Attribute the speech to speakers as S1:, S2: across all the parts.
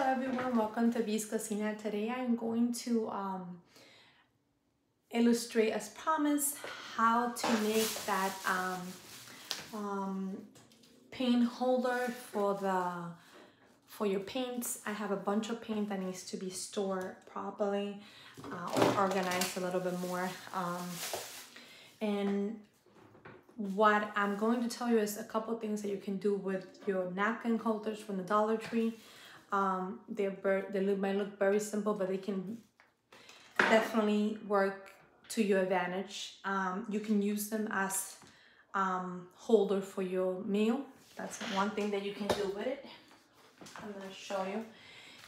S1: everyone, welcome to V's Cocina. Today I'm going to illustrate, as promised, how to make that paint holder for your paints. I have a bunch of paint that needs to be stored properly or organized a little bit more. And what I'm going to tell you is a couple things that you can do with your napkin holders from the Dollar Tree. They might look very simple, but they can definitely work to your advantage. You can use them as holder for your meal. That's one thing that you can do with it. I'm going to show you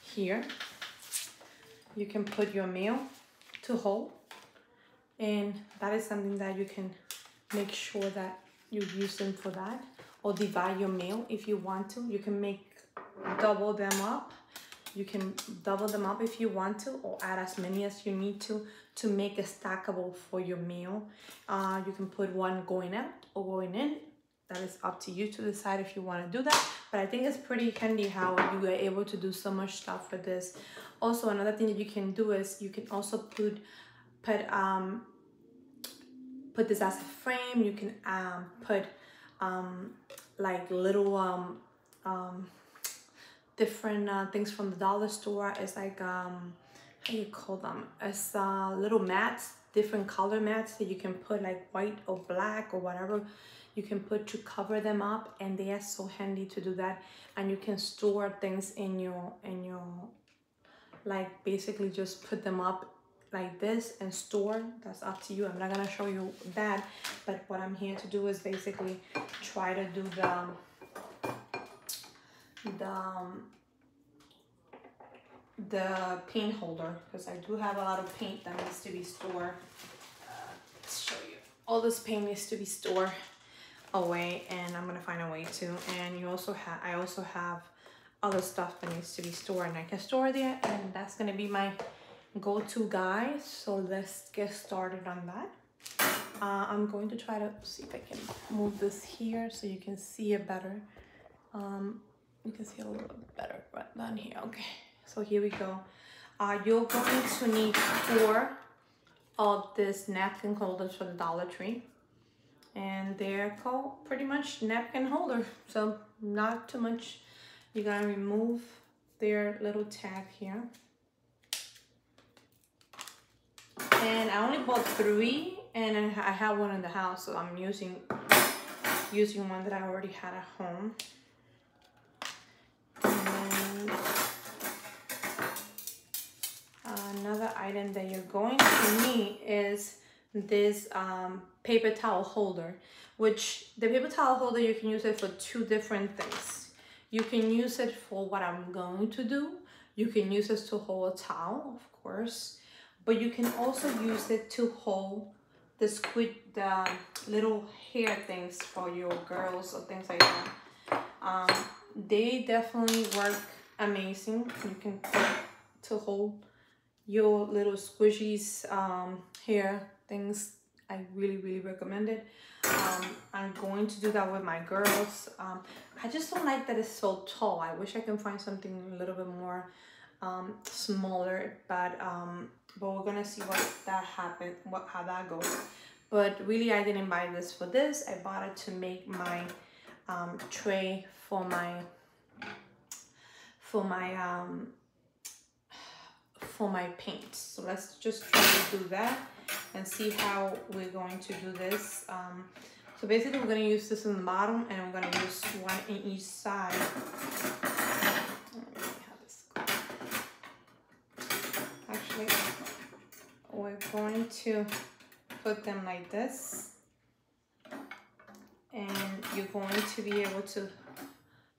S1: here. You can put your meal to hold, and that is something that you can make sure that you use them for that, or divide your meal if you want to. You can double them up. You can double them up if you want to, or add as many as you need to make it stackable for your meal. You can put one going out or going in. That is up to you to decide if you want to do that. But I think it's pretty handy how you are able to do so much stuff with this. Also, another thing that you can do is you can also put this as a frame. You can put like little different things from the dollar store. It's like how do you call them? It's little mats, different color mats that you can put, like white or black or whatever you can put to cover them up, and they are so handy to do that. And you can store things in your like basically just put them up like this and store. That's up to you. I'm not gonna show you that, but what I'm here to do is basically try to do the paint holder, because I do have a lot of paint that needs to be stored. Let's show you. All this paint needs to be stored away, and I'm gonna find a way to. And I also have other stuff that needs to be stored, and I can store there, and that's gonna be my go-to guide. So let's get started on that. I'm going to try to see if I can move this here so you can see it better. You can see it a little bit better right down here. Okay, so here we go. You're going to need 4 of this napkin holders for the Dollar Tree, and they're called pretty much napkin holder, so not too much. You're gonna remove their little tag here. And I only bought 3, and I have one in the house, so I'm using one that I already had at home. And another item that you're going to need is this paper towel holder, which the paper towel holder, you can use it for 2 different things. You can use it for what I'm going to do. You can use it to hold a towel, of course. But you can also use it to hold the little hair things for your girls or things like that. They definitely work amazing. You can put to hold your little squishies, hair things. I really recommend it. I'm going to do that with my girls. I just don't like that it's so tall. I wish I can find something a little bit more smaller, but we're gonna see how that goes. But really, I didn't buy this for this. I bought it to make my tray for my paint. So let's just try to do that and see how we're going to do this. So basically, we're gonna use this in the bottom, and we're gonna use one in each side. Actually, we're going to put them like this, and you're going to be able to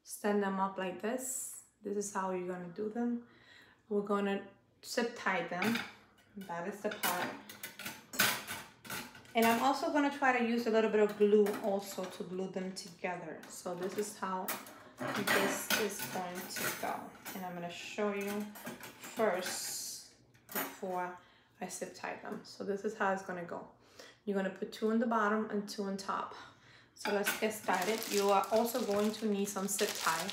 S1: stand them up like this. This is how you're gonna do them. We're gonna zip tie them. That is the part. And I'm also gonna try to use a little bit of glue also to glue them together. So this is how this is going to go. And I'm gonna show you first before I zip tie them. So this is how it's gonna go. You're gonna put 2 on the bottom and 2 on top. So let's get started. You are also going to need some zip tie.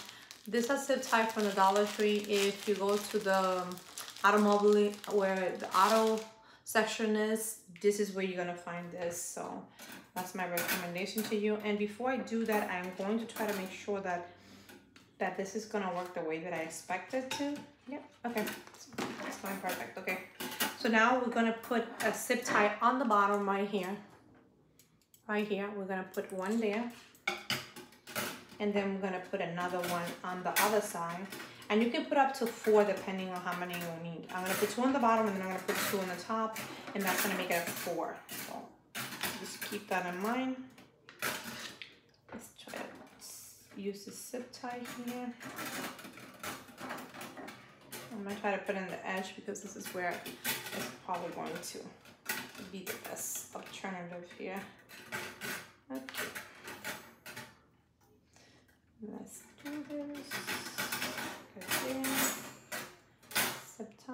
S1: This is a zip tie from the Dollar Tree. If you go to the automobile, where the auto section is, this is where you're gonna find this. So that's my recommendation to you. And before I do that, I'm going to try to make sure that this is gonna work the way that I expect it to. Yep, okay, it's going perfect, okay. So now we're gonna put a zip tie on the bottom right here. Right here, we're gonna put one there. And then we're gonna put another one on the other side. And you can put up to 4 depending on how many you need. I'm gonna put 2 on the bottom and then I'm gonna put 2 on the top, and that's gonna make it a 4. So just keep that in mind. Let's try to use the zip tie here. I'm gonna try to put in the edge because this is where it's probably going to be the best alternative here. Okay. Let's do this. Good there. Zip tie.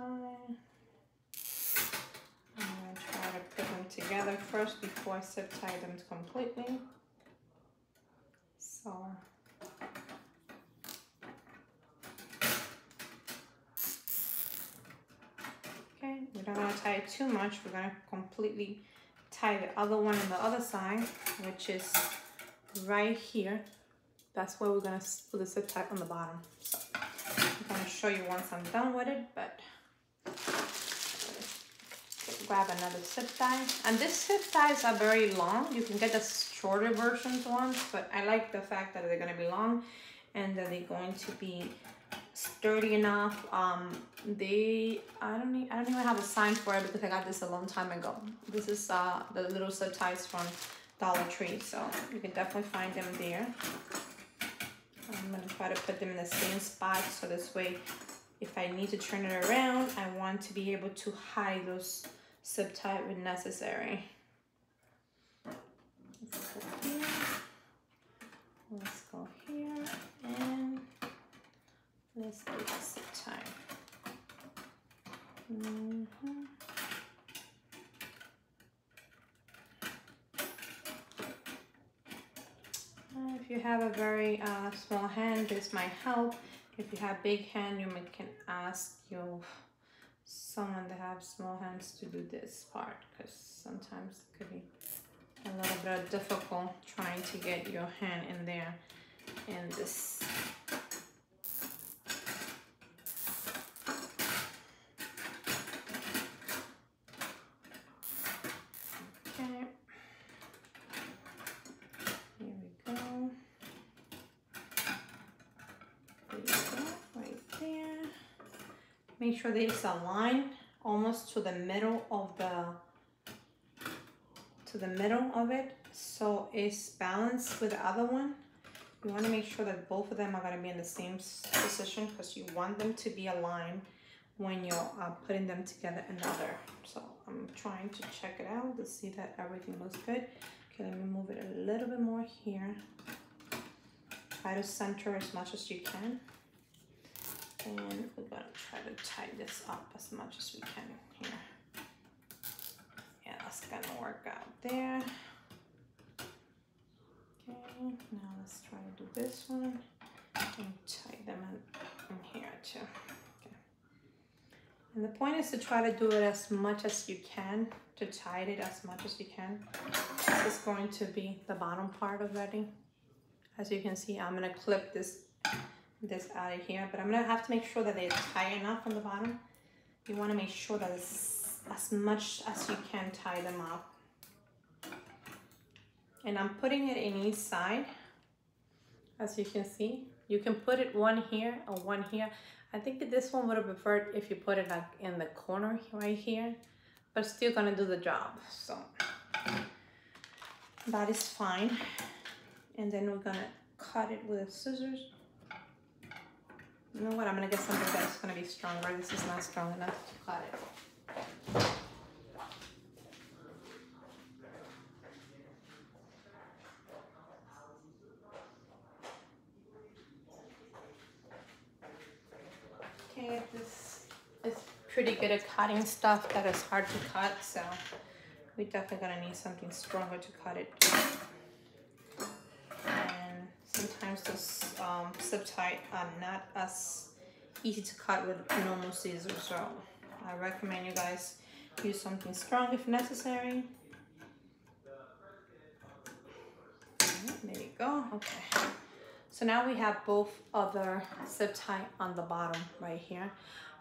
S1: I'm going to try to put them together first before I zip tie them completely. So. Okay, we don't want to tie it too much. We're going to completely tie the other one on the other side, which is right here. That's where we're gonna put the zip tie on the bottom. So I'm gonna show you once I'm done with it, but grab another zip tie. And these zip ties are very long. You can get the shorter versions ones, but I like the fact that they're gonna be long and that they're going to be sturdy enough. I don't even have a sign for it because I got this a long time ago. This is the little zip ties from Dollar Tree, so you can definitely find them there. I'm going to try to put them in the same spot so this way if I need to turn it around, I want to be able to hide those zip ties when necessary. Let's go here and let's do the zip tie. If you have a very small hand, this might help. If you have big hand, you can ask someone that have small hands to do this part, because sometimes it could be a little bit difficult trying to get your hand in there in this. Okay. Here we go. There you go, right there. Make sure there's a line almost to the middle of it, so it's balanced with the other one. You want to make sure that both of them are going to be in the same position because you want them to be aligned when you're putting them together another. So I'm trying to check it out to see that everything looks good. Okay, let me move it a little bit more here. Try to center as much as you can. And we're going to try to tie this up as much as we can here. Yeah, that's going to work out there. Okay, now let's try to do this one and tie them in here too. Okay. And the point is to try to do it as much as you can, to tie it as much as you can. This is going to be the bottom part already. As you can see, I'm going to clip this out of here, but I'm going to have to make sure that they're tight enough on the bottom. You want to make sure that it's as much as you can tie them up. And I'm putting it in each side. As you can see, you can put it one here or one here. I think that this one would have preferred if you put it like in the corner right here, but still gonna do the job. So that is fine. And then we're gonna cut it with the scissors. You know what? I'm gonna get something that's gonna be stronger. This is not strong enough to cut it. Okay, this is pretty good at cutting stuff that is hard to cut, so we're definitely gonna need something stronger to cut it. And sometimes sometimes those zip tie are not as easy to cut with normal scissors, so I recommend you guys use something strong if necessary. There you go. Okay. So now we have both other zip tie on the bottom right here.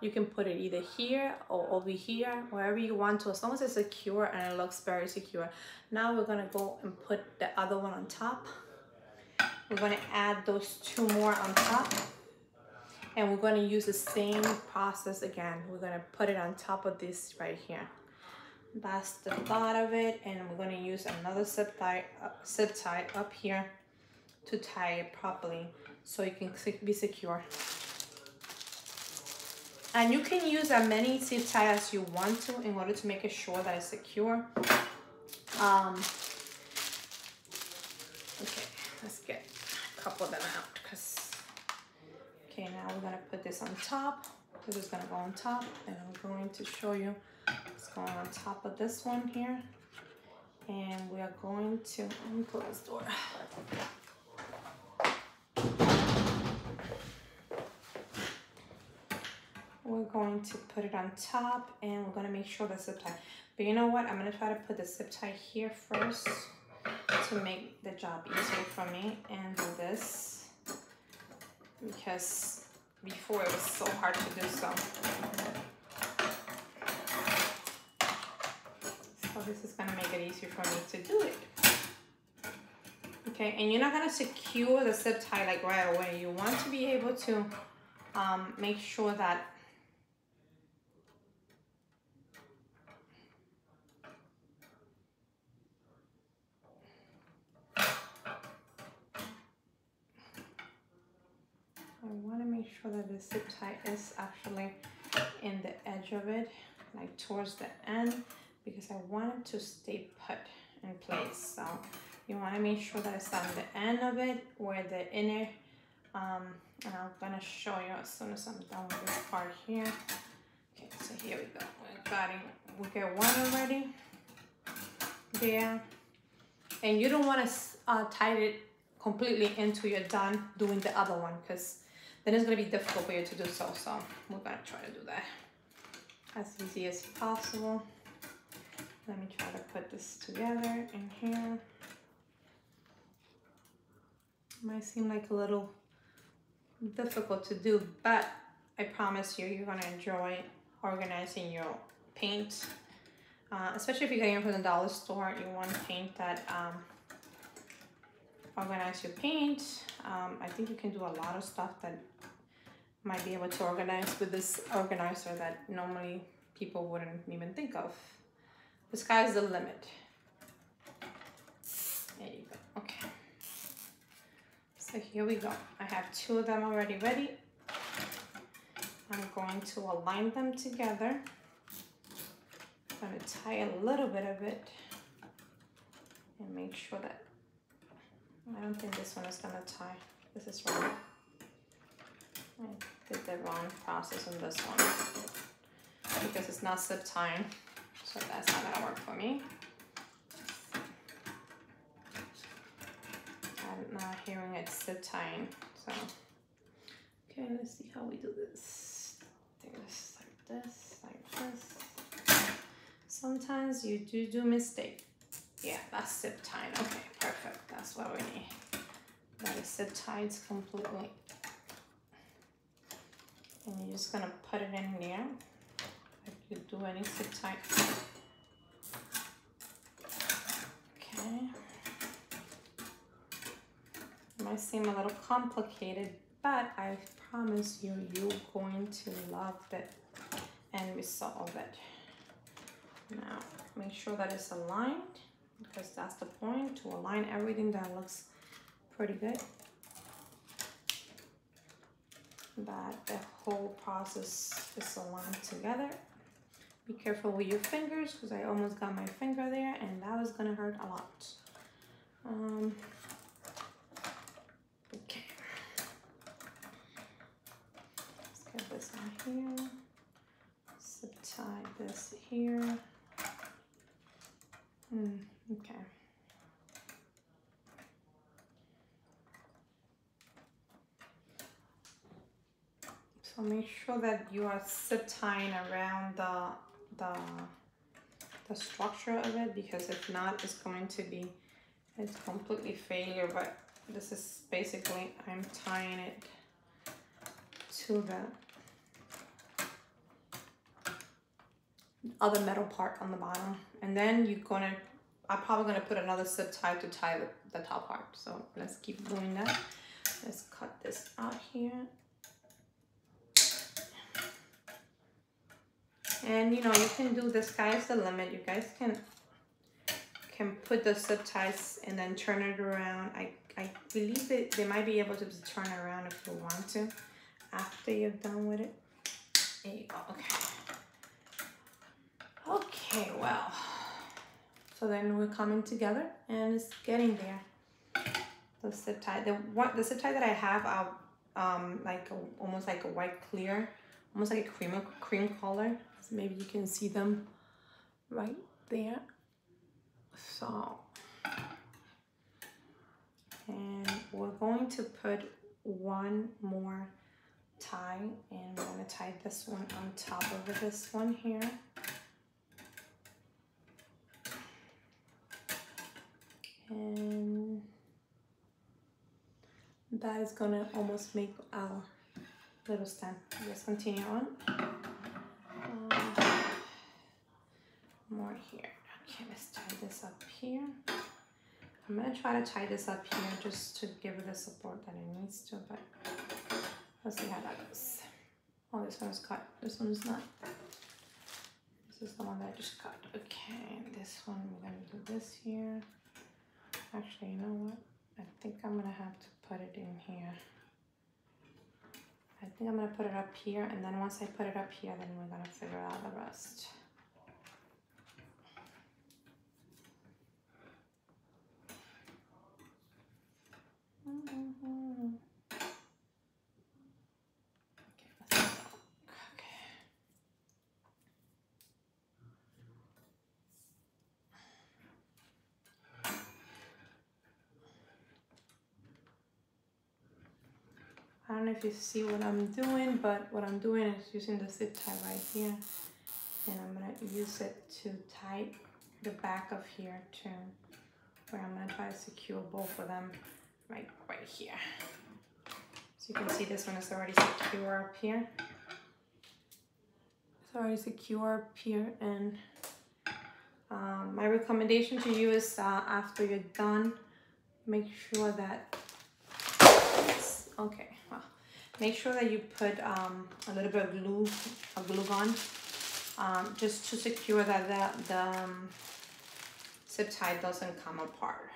S1: You can put it either here or over here, wherever you want to, as long as it's secure and it looks very secure. Now we're gonna go and put the other one on top. We're gonna add those two more on top. And we're gonna use the same process again. We're gonna put it on top of this right here. That's the thought of it, and we're gonna use another zip tie up here to tie it properly so it can be secure. And you can use as many zip ties as you want to in order to make it sure that it's secure. Okay, let's get a couple of them out because, okay, now we're gonna put this on top. This is gonna go on top, and I'm going to show you what's going on top of this one here. And we are going to, let me close this door. We're going to put it on top, and we're gonna make sure the zip tie. But you know what? I'm gonna try to put the zip tie here first to make the job easier for me, and do this because before it was so hard to do so. So this is gonna make it easier for me to do it. Okay, and you're not gonna secure the zip tie like right away. You want to be able to make sure that that the zip tie is actually in the edge of it, like towards the end, because I want it to stay put in place. So you want to make sure that it's on the end of it where the inner, and I'm gonna show you as soon as I'm done with this part here. Okay, so here we go. We get one already there, and you don't want to tie it completely until you're done doing the other one, because then it's going to be difficult for you to do so. So we're going to try to do that as easy as possible. Let me try to put this together in here. Might seem like a little difficult to do, but I promise you, you're going to enjoy organizing your paint. Especially if you're getting it from the dollar store, you want paint that organize your paint. I think you can do a lot of stuff that might be able to organize with this organizer that normally people wouldn't even think of. The sky's the limit. There you go. Okay. So here we go. I have two of them already ready. I'm going to align them together. I'm going to tie a little bit of it and make sure that, I don't think this one is going to tie. This is wrong. I did the wrong process on this one because it's not zip tying, so that's not going to work for me. I'm not hearing it zip tying, so okay, let's see how we do this. I think this like this, like this. Sometimes you do mistake. Yeah, that's zip tying. Okay, perfect. That's what we need. That is zip tied completely. And you're just gonna put it in there like you do any zip tie. Okay. It might seem a little complicated, but I promise you, you're going to love the end result of it. Now, make sure that it's aligned, because that's the point, to align everything that looks pretty good. That the whole process is aligned together. Be careful with your fingers, because I almost got my finger there and that was gonna hurt a lot. Okay. Let's get this on here. Zip tie this here. Okay. So make sure that you are zip tying around the structure of it, because if not, it's going to be, it's completely failure. But this is basically, I'm tying it to the other metal part on the bottom, and then I'm probably gonna put another zip tie to tie the top part. So let's keep doing that. Let's cut this out here. And you know, you can do, the sky's the limit. You guys can put the zip ties and then turn it around. I believe that they might be able to turn it around if you want to after you're done with it. There you go. Okay. Okay, well, so then we're coming together and it's getting there. The zip tie, the zip tie that I have, like almost like a white clear, almost like a cream color. So maybe you can see them right there. So, and we're going to put one more tie, and we're going to tie this one on top of this one here. And that is gonna almost make our little stem. Let's continue on. More here. Okay, let's tie this up here. I'm gonna try to tie this up here just to give it the support that it needs to, but let's see how that goes. Oh, this one is cut. This one is not. This is the one that I just cut. Okay, this one, we're gonna do this here. Actually, you know what? I think I'm gonna have to put it in here. I think I'm gonna put it up here, and then once I put it up here, then we're gonna figure out the rest. I don't know if you see what I'm doing, but what I'm doing is using the zip tie right here, and I'm gonna use it to tie the back of here too, where I'm gonna try to secure both of them right here. So you can see this one is already secure up here. It's already secure up here, and my recommendation to you is after you're done, make sure that okay. Well, make sure that you put a little bit of glue, a glue gun, just to secure that the zip tie doesn't come apart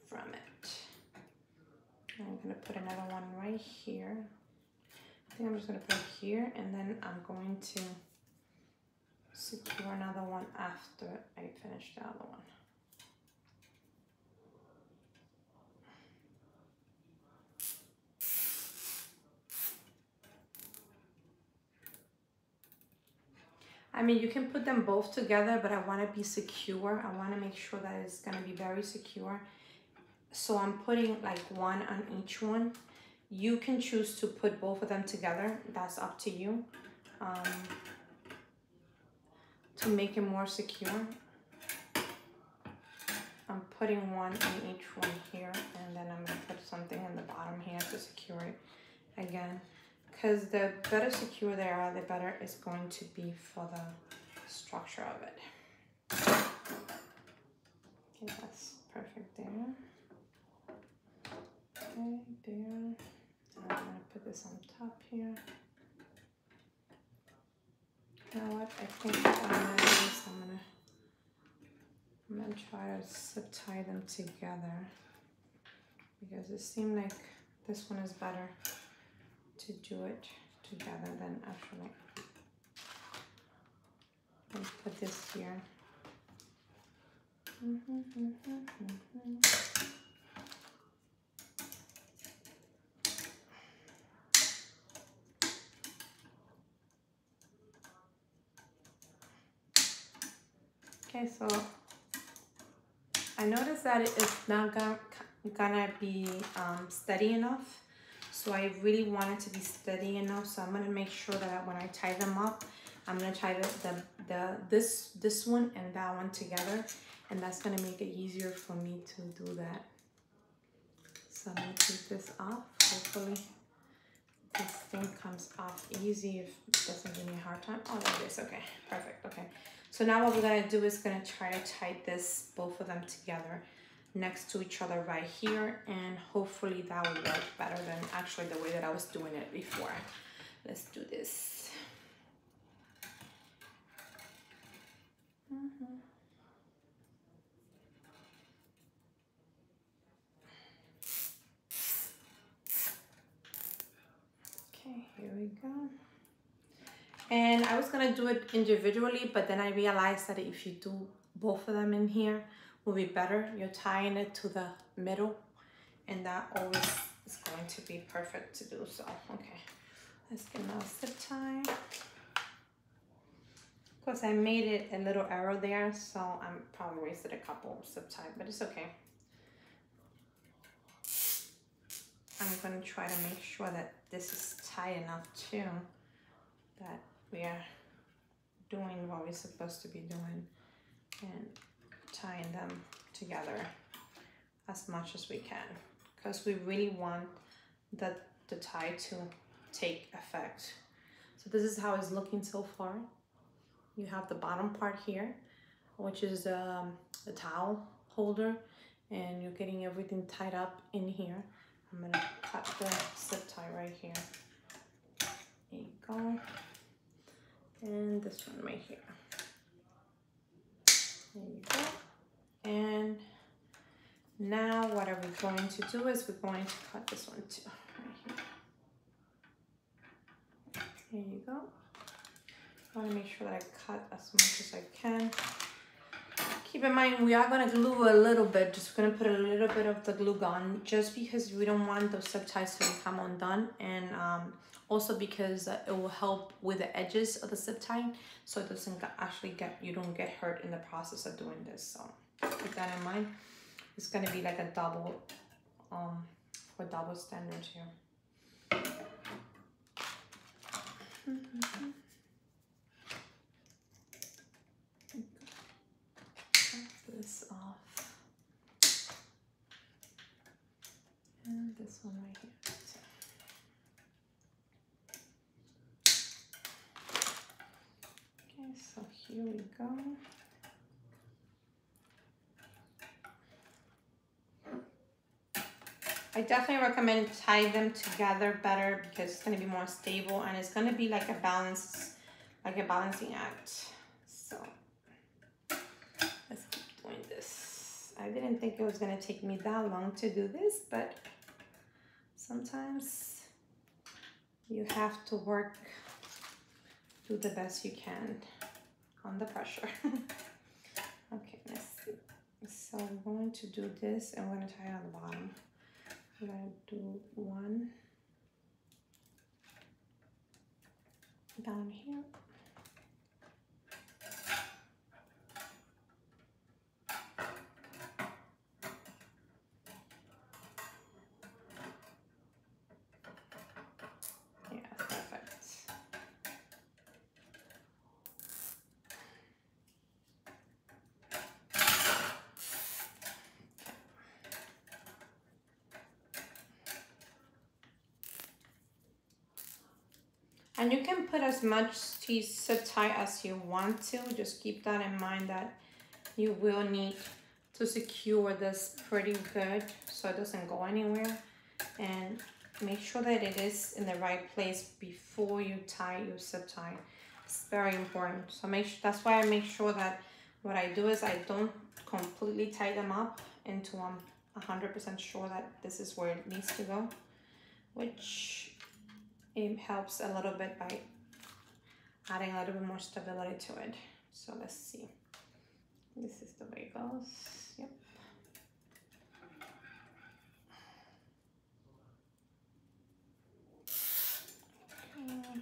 S1: from it. I'm gonna put another one right here. I think I'm just gonna put it here, and then I'm going to secure another one after I finish the other one. I mean, you can put them both together, but I want to be secure. I want to make sure that it's going to be very secure. So I'm putting like one on each one. You can choose to put both of them together. That's up to you. To make it more secure, I'm putting one in each one here, and then I'm going to put something in the bottom here to secure it again. Because the better secure they are, the better it's going to be for the structure of it. Okay, that's perfect there. Okay, there. And I'm going to put this on top here. You know what? I think what I'm going to do is I'm going to try to zip tie them together, because it seemed like this one is better to do it together than actually. Let's put this here. Okay, so I noticed that it's not gonna be steady enough. So I really want it to be steady enough. So I'm gonna make sure that when I tie them up, I'm gonna tie this one and that one together, and that's gonna make it easier for me to do that. So I'm gonna take this off. Hopefully this thing comes off easy. If it doesn't give me a hard time. Oh, there it is. Okay, perfect. Okay. So now what we're gonna do is gonna try to tie both of them together next to each other right here, and hopefully that will work better than actually the way that I was doing it before. Let's do this. Okay, here we go. And I was gonna do it individually, but then I realized that if you do both of them in here, will be better. You're tying it to the middle, and that always is going to be perfect to do so. Okay, let's get another zip tie. Of course, I made it a little arrow there, so I'm probably wasted a couple zip ties, but it's okay. I'm gonna try to make sure that this is tight enough too, that we are doing what we're supposed to be doing and tying them together as much as we can, because we really want the tie to take effect. So this is how it's looking so far. You have the bottom part here, which is the towel holder, and you're getting everything tied up in here. I'm gonna cut the zip tie right here. There you go. And this one right here. There you go. And now what are we going to do is we're going to cut this one too, right here. There you go. I want to make sure that I cut as much as I can. Keep in mind, we are going to glue a little bit. Just going to put a little bit of the glue gun, just because we don't want those zip ties to become undone, and also because it will help with the edges of the zip tie, so it doesn't you don't get hurt in the process of doing this. So keep that in mind. It's going to be like a double, for double standards here. This off, and this one right here. Okay, so here we go. I definitely recommend tie them together better, because it's going to be more stable and it's going to be like a balancing act. So let's keep doing this. I didn't think it was going to take me that long to do this, but sometimes you have to do the best you can under pressure. Okay, let's see. So we're going to do this, and we're going to tie it on the bottom. I'm going to do one down here. Yeah, perfect. And you can put as much zip tie as you want to. Just keep that in mind, that you will need to secure this pretty good so it doesn't go anywhere. And make sure that it is in the right place before you tie your zip tie. It's very important. So that's why I make sure that what I do is I don't completely tie them up until I'm 100% sure that this is where it needs to go, which it helps a little bit by adding a little bit more stability to it. So let's see. This is the way it goes. Yep. Okay.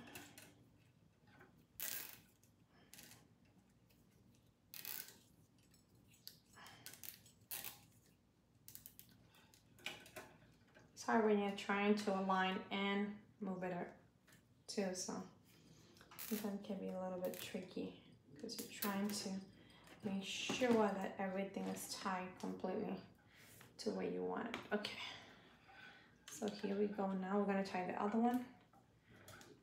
S1: hard when you're trying to align and move it up too, so sometimes it can be a little bit tricky because you're trying to make sure that everything is tied completely to where you want it. Okay, so here we go. Now we're gonna tie the other one.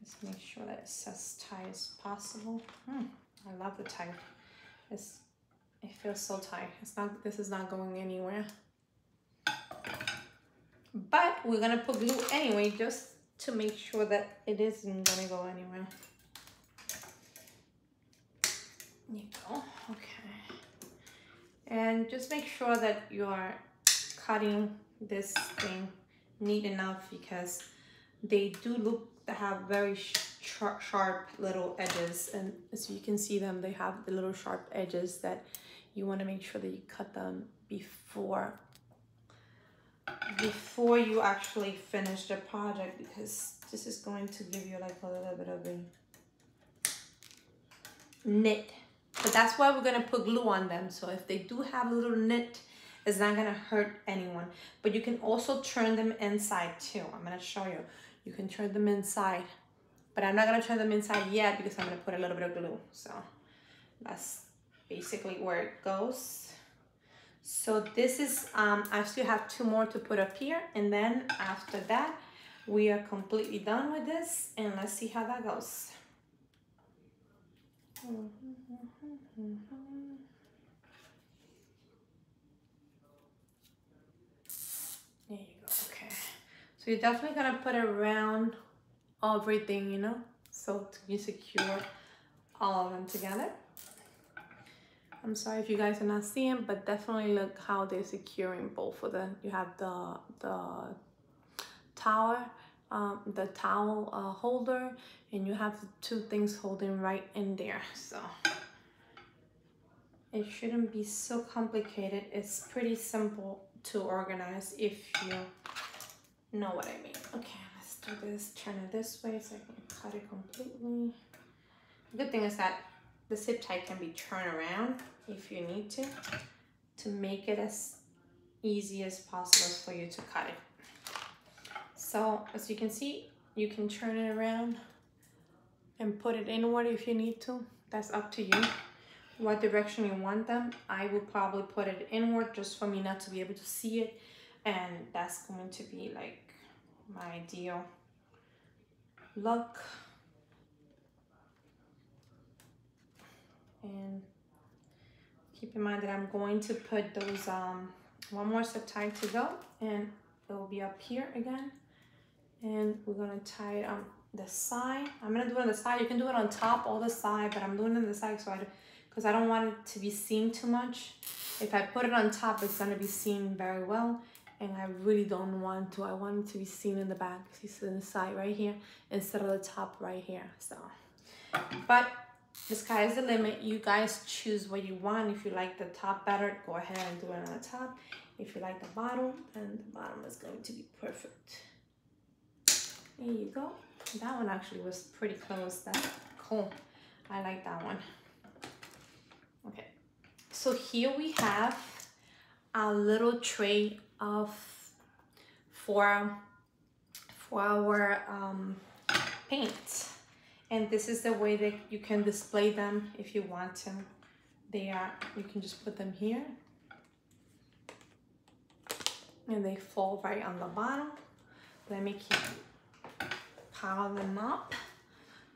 S1: Let's make sure that it's as tight as possible. I love the tie. It feels so tight. This is not going anywhere. But we're gonna put glue anyway, just to make sure that it isn't gonna go anywhere. There you go. Okay. And just make sure that you are cutting this thing neat enough, because they do have very sharp little edges, and as you can see them, they have the little sharp edges that you want to make sure that you cut them before you actually finish the project, because this is going to give you like a little bit of a knit. But that's why we're gonna put glue on them, so if they do have a little knit, it's not gonna hurt anyone. But you can also turn them inside too. I'm gonna show you. You can turn them inside, but I'm not gonna turn them inside yet because I'm gonna put a little bit of glue. So that's basically where it goes. So this is, I still have 2 more to put up here, and then after that, we are completely done with this, and let's see how that goes. There you go. Okay, so you're definitely gonna put it around everything, you know, so you secure all of them together. I'm sorry if you guys are not seeing, but definitely look how they're securing both of them. You have the towel holder, and you have the 2 things holding right in there. So it shouldn't be so complicated. It's pretty simple to organize if you know what I mean. Okay, let's do this. Turn it this way so I can cut it completely. The good thing is that the zip tie can be turned around if you need to make it as easy as possible for you to cut it. So as you can see, you can turn it around and put it inward if you need to. That's up to you what direction you want them. I would probably put it inward just for me not to be able to see it, and that's going to be like my ideal look. And keep in mind that I'm going to put those one more zip tie to go, and it will be up here again, and we're gonna tie it on the side. I'm gonna do it on the side. You can do it on top or the side, but I'm doing it on the side because I don't want it to be seen too much. If I put it on top, it's gonna be seen very well, and I really don't want to. I want it to be seen in the back. See, so in the side right here instead of the top right here. So, but the sky is the limit. You guys choose what you want. If you like the top better, go ahead and do it on the top. If you like the bottom, then the bottom is going to be perfect. There you go. That one actually was pretty close. That's cool. I like that one. Okay, so here we have a little tray for our paint. And this is the way that you can display them if you want to. You can just put them here, and they fall right on the bottom. Let me pile them up.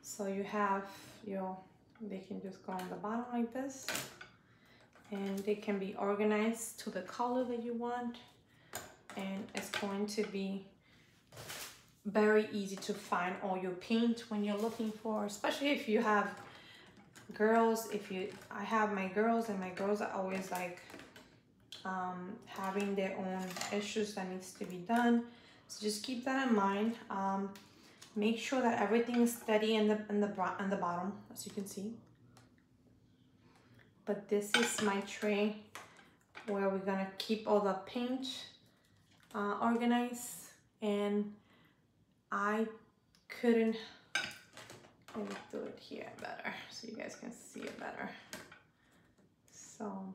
S1: So you have they can just go on the bottom like this, and they can be organized to the color that you want, and it's going to be very easy to find all your paint when you're looking for, especially if you have girls. I have my girls, and my girls are always like having their own issues that needs to be done. So just keep that in mind. Make sure that everything is steady in the bottom, as you can see. But this is my tray where we're gonna keep all the paint organized, and I couldn't. Let me do it here better so you guys can see it better. So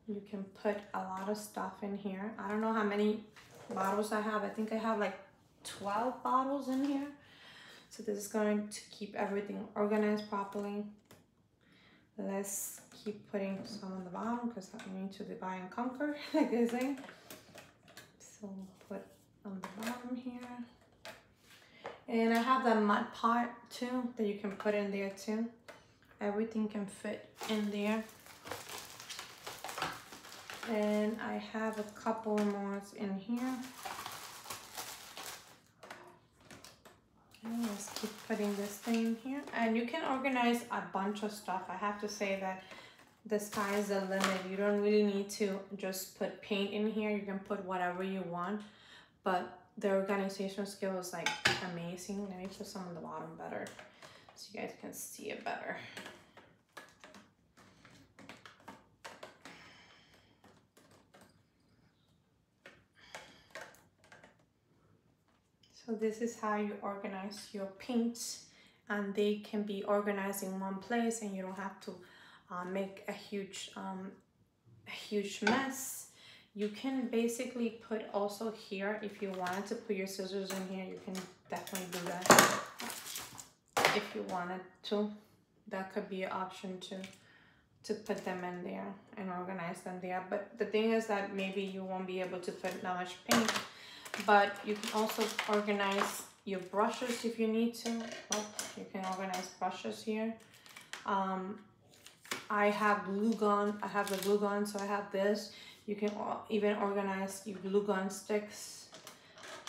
S1: you can put a lot of stuff in here. I don't know how many bottles I have. I think I have like 12 bottles in here. So this is going to keep everything organized properly. Let's keep putting some on the bottom because I need to divide and conquer, like they say. So put on the bottom here. And I have the mud pot too that you can put in there too. Everything can fit in there. And I have a couple more in here. And let's keep putting this thing here. And you can organize a bunch of stuff. I have to say that the sky is the limit. You don't really need to just put paint in here. You can put whatever you want. But the organization skill is like amazing. Let me put some on the bottom better so you guys can see it better. So this is how you organize your paints, and they can be organized in one place and you don't have to make a huge mess. You can basically put also here, if you wanted to put your scissors in here, you can definitely do that. If you wanted to, that could be an option to put them in there and organize them there. But the thing is that maybe you won't be able to put that much paint, but you can also organize your brushes if you need to. Well, you can organize brushes here. I have glue gun. I have the glue gun, so I have this. You can even organize your glue gun sticks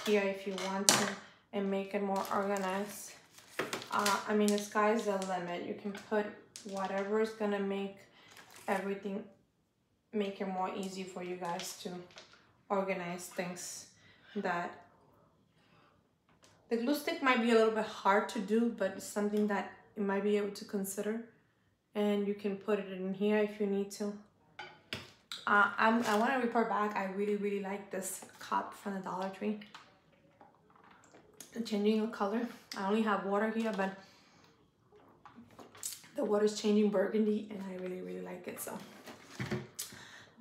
S1: here if you want to and make it more organized. I mean, the sky's the limit. You can put whatever is gonna make everything, make it more easy for you guys to organize things. That the glue stick might be a little bit hard to do, but it's something that you might be able to consider. And you can put it in here if you need to. I want to report back. I really like this cup from the Dollar Tree. Changing the color. I only have water here, but the water is changing burgundy, and I really like it. So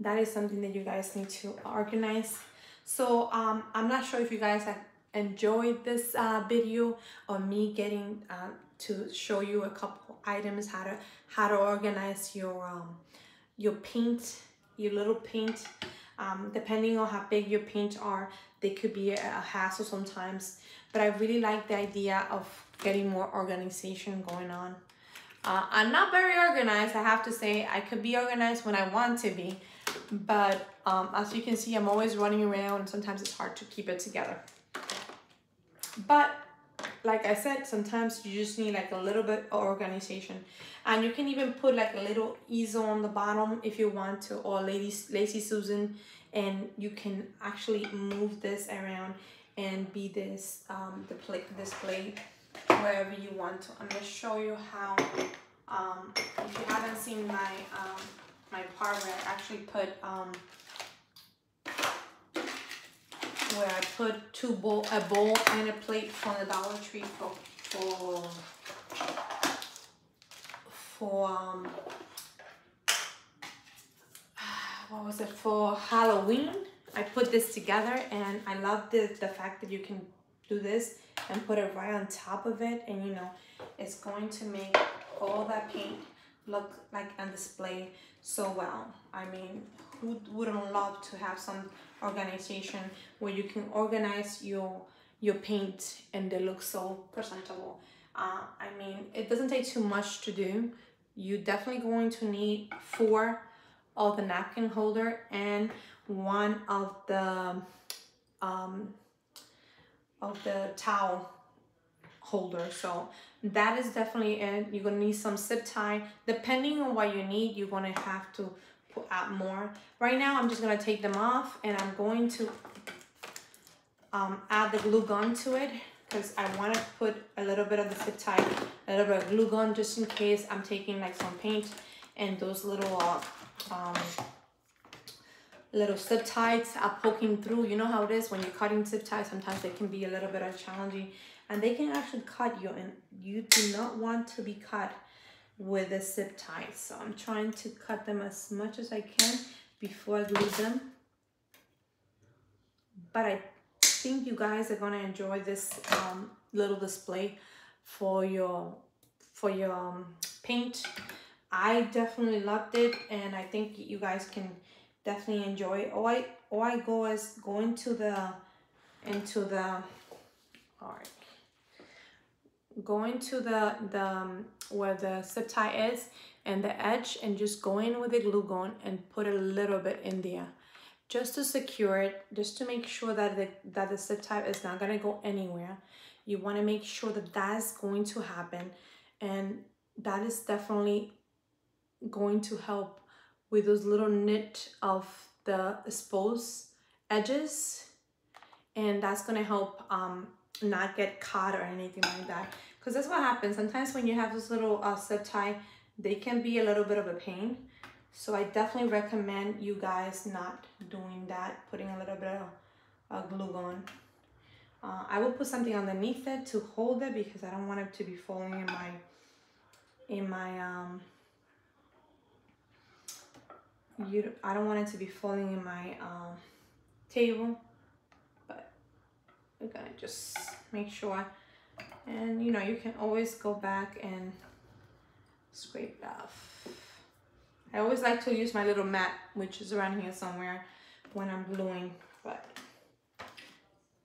S1: that is something that you guys need to organize. So I'm not sure if you guys have enjoyed this video or me getting to show you a couple items how to organize your paint, your little paint. Depending on how big your paint are, they could be a hassle sometimes, but I really like the idea of getting more organization going on. I'm not very organized, I have to say. I could be organized when I want to be, but as you can see, I'm always running around and sometimes it's hard to keep it together. But like I said, sometimes you just need like a little bit of organization. And you can even put like a little easel on the bottom if you want to, or Lazy Susan, and you can actually move this around and be this display wherever you want to. I'm gonna show you how, if you haven't seen my my part where I actually put where I put a bowl and a plate from the Dollar Tree what was it, for Halloween. I put this together, and I love the fact that you can do this and put it right on top of it, and you know, it's going to make all that paint look like on display so well. I mean, who wouldn't love to have some organization where you can organize your paint and they look so presentable? I mean, it doesn't take too much to do. You're definitely going to need 4 of the napkin holder and 1 of the towel holder. So that is definitely it. You're gonna need some zip tie. Depending on what you need, you're gonna have to add more. Right now, I'm just gonna take them off, and I'm going to add the glue gun to it, because I want to put a little bit of the zip tie, a little bit of glue gun, just in case I'm taking like some paint and those little zip ties are poking through. You know how it is when you're cutting zip ties, sometimes they can be a little bit challenging, and they can actually cut you, and you do not want to be cut with the zip ties. So I'm trying to cut them as much as I can before I glue them. But I think you guys are gonna enjoy this little display for your paint. I definitely loved it, and I think you guys can definitely enjoy it. All I go is go into the all right, go into the where the zip tie is and the edge, and just go in with a glue gun and put a little bit in there, just to secure it, just to make sure that the zip tie is not gonna go anywhere. You want to make sure that that's going to happen, and that is definitely going to help with those little knit of the exposed edges, and that's going to help not get caught or anything like that, because that's what happens sometimes when you have this little zip tie. They can be a little bit of a pain, so I definitely recommend you guys not doing that, putting a little bit of glue gun. I will put something underneath it to hold it, because I don't want it to be falling in my I don't want it to be falling in my table. But we're gonna just make sure, and you know, you can always go back and scrape it off. I always like to use my little mat, which is around here somewhere, when I'm gluing, but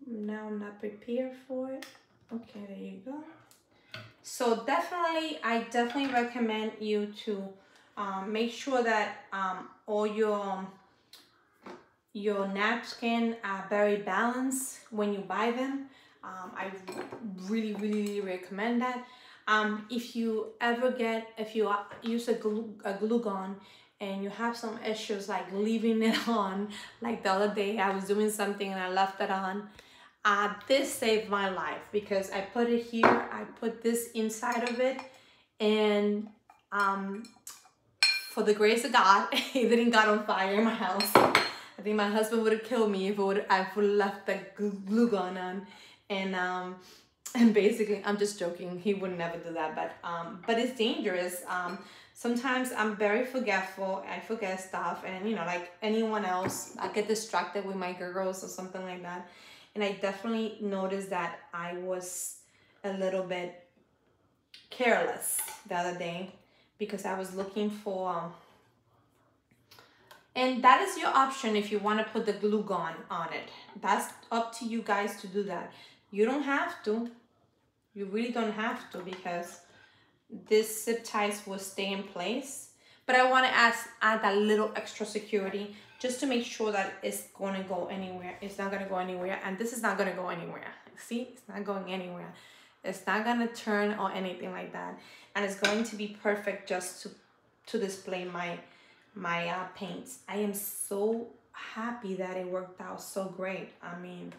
S1: now I'm not prepared for it. Okay, there you go. So definitely, I definitely recommend you to make sure that all your napkin are very balanced when you buy them. I really recommend that. If you use a glue gun and you have some issues like leaving it on, like the other day I was doing something and I left it on, this saved my life, because I put it here, I put this inside of it, and for the grace of God, it didn't got on fire in my house. I think my husband would have killed me if I would have left the glue gun on. And basically, I'm just joking, he would never do that, but it's dangerous. Sometimes I'm very forgetful, I forget stuff, and you know, like anyone else, I get distracted with my girls or something like that. And I definitely noticed that I was a little bit careless the other day, because I was looking for, and that is your option if you want to put the glue gun on it. That's up to you guys to do that. You don't have to. You really don't have to, because this zip ties will stay in place. But I want to add that little extra security, just to make sure that it's going to go anywhere. It's not going to go anywhere, and this is not going to go anywhere. See, it's not going anywhere. It's not going to turn or anything like that, and it's going to be perfect just to display my paints. I am so happy that it worked out so great. I mean,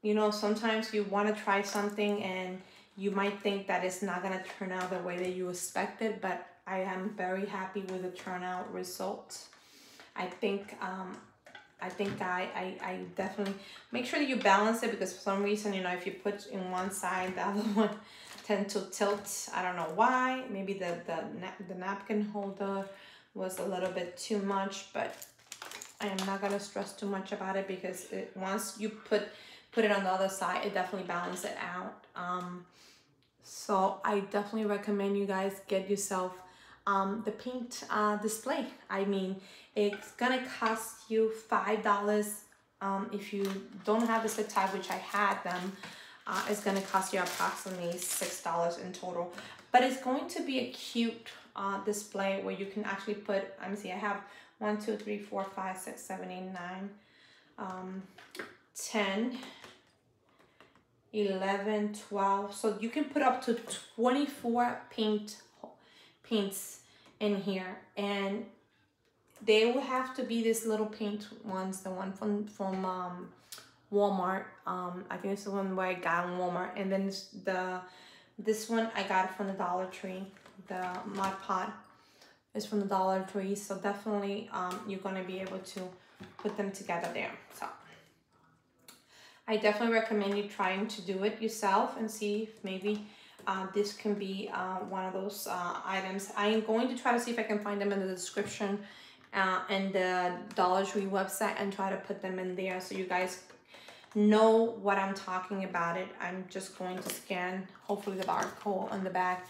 S1: you know, sometimes you want to try something and you might think that it's not going to turn out the way that you expected, but I am very happy with the turnout results. I think I definitely make sure that you balance it, because for some reason, you know, if you put in one side, the other one tend to tilt. I don't know why. Maybe the napkin holder was a little bit too much, but I am not gonna stress too much about it, because once you put it on the other side, it definitely balances it out. So I definitely recommend you guys get yourself the paint display. I mean, it's gonna cost you $5. If you don't have the zip tie, which I had them, it's gonna cost you approximately $6 in total. But it's going to be a cute display where you can actually put, let me see, I have 1, 2, 3, 4, 5, 6, 7, 8, 9, 10, 11, 12. So you can put up to 24 paints in here, and they will have to be these little paint ones, the one from Walmart. I think it's the one where I got in Walmart, and then this one I got from the Dollar Tree. The Mod Pod is from the Dollar Tree, so definitely you're gonna be able to put them together there. So I definitely recommend you trying to do it yourself and see if maybe this can be one of those items. I am going to try to see if I can find them in the description and the Dollar Tree website, and try to put them in there so you guys know what I'm talking about it, I'm just going to scan hopefully the barcode on the back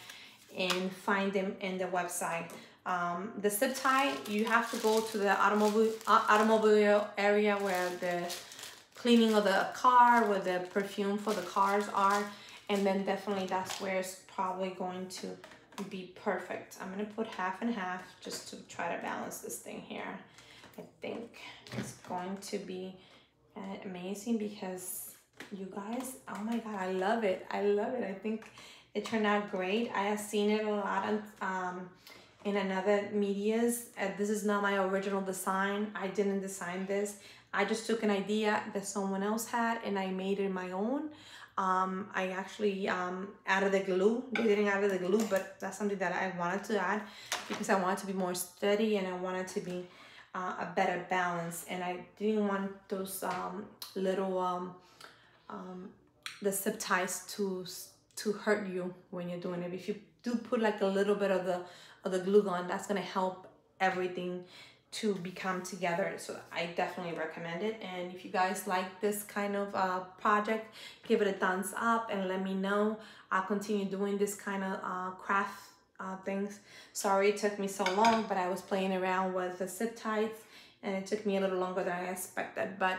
S1: and find them in the website. The zip tie, you have to go to the automobile area where the cleaning of the car, where the perfume for the cars are, and then definitely that's where it's probably going to be perfect. I'm gonna put half and half just to try to balance this thing here. I think it's going to be amazing because you guys, oh my god, I love it. I love it. I think it turned out great. I have seen it a lot in another medias. This is not my original design. I didn't design this. I just took an idea that someone else had and I made it my own. I actually added the glue. They didn't add the glue, but that's something that I wanted to add because I wanted to be more steady and I wanted to be a better balance, and I didn't want those little the zip ties to hurt you when you're doing it. If you do put like a little bit of the glue gun, that's gonna help everything to become together. So I definitely recommend it. And if you guys like this kind of project, give it a thumbs up and let me know. I'll continue doing this kind of craft things. Sorry it took me so long, but I was playing around with the zip ties and it took me a little longer than I expected. But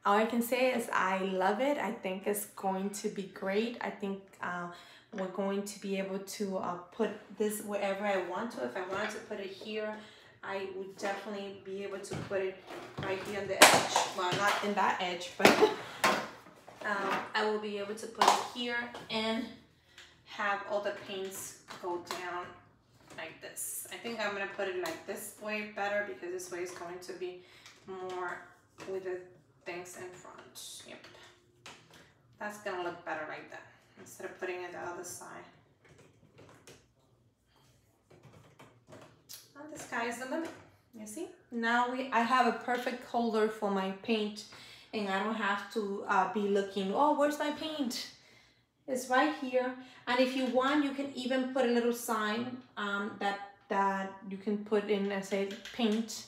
S1: all I can say is I love it. I think it's going to be great. I think we're going to be able to put this wherever I want to. If I wanted to put it here, I would definitely be able to put it right here on the edge. Well, not in that edge, but I will be able to put it here and have all the paints go down like this. I think I'm gonna put it like this way better because this way is going to be more with the things in front. Yep, that's gonna look better like that instead of putting it the other side. And the sky is the limit. You see? Now I have a perfect holder for my paint, and I don't have to be looking, oh, where's my paint? It's right here. And if you want, you can even put a little sign that you can put in and say paint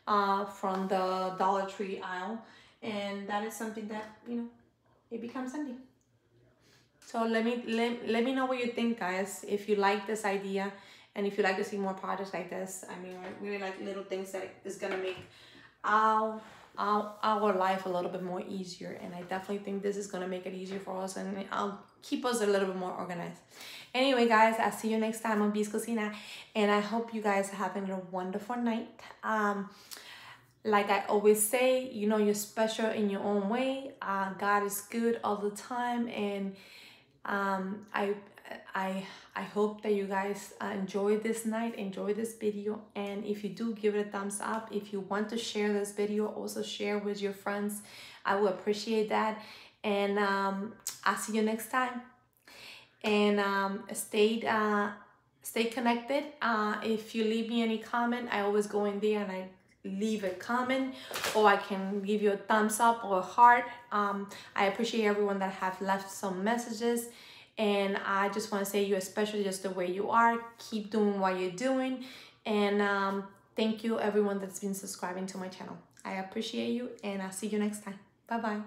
S1: from the Dollar Tree aisle, and that is something that, you know, it becomes handy. So let me know what you think, guys, if you like this idea and if you like to see more projects like this. I mean, I really like little things that is gonna make our life a little bit more easier, and I definitely think this is gonna make it easier for us and I'll keep us a little bit more organized. Anyway, guys, I'll see you next time on Bee's Cocina, and I hope you guys are having a wonderful night. Like I always say, you know, you're special in your own way. God is good all the time, and I hope that you guys enjoy this night, enjoy this video, and if you do, give it a thumbs up. If you want to share this video, also share with your friends. I will appreciate that, and I'll see you next time. And stay connected. If you leave me any comment, I always go in there and I leave a comment, or I can give you a thumbs up or a heart. I appreciate everyone that have left some messages, and I just want to say you're special just the way you are. Keep doing what you're doing, and thank you everyone that's been subscribing to my channel. I appreciate you, and I'll see you next time. Bye bye.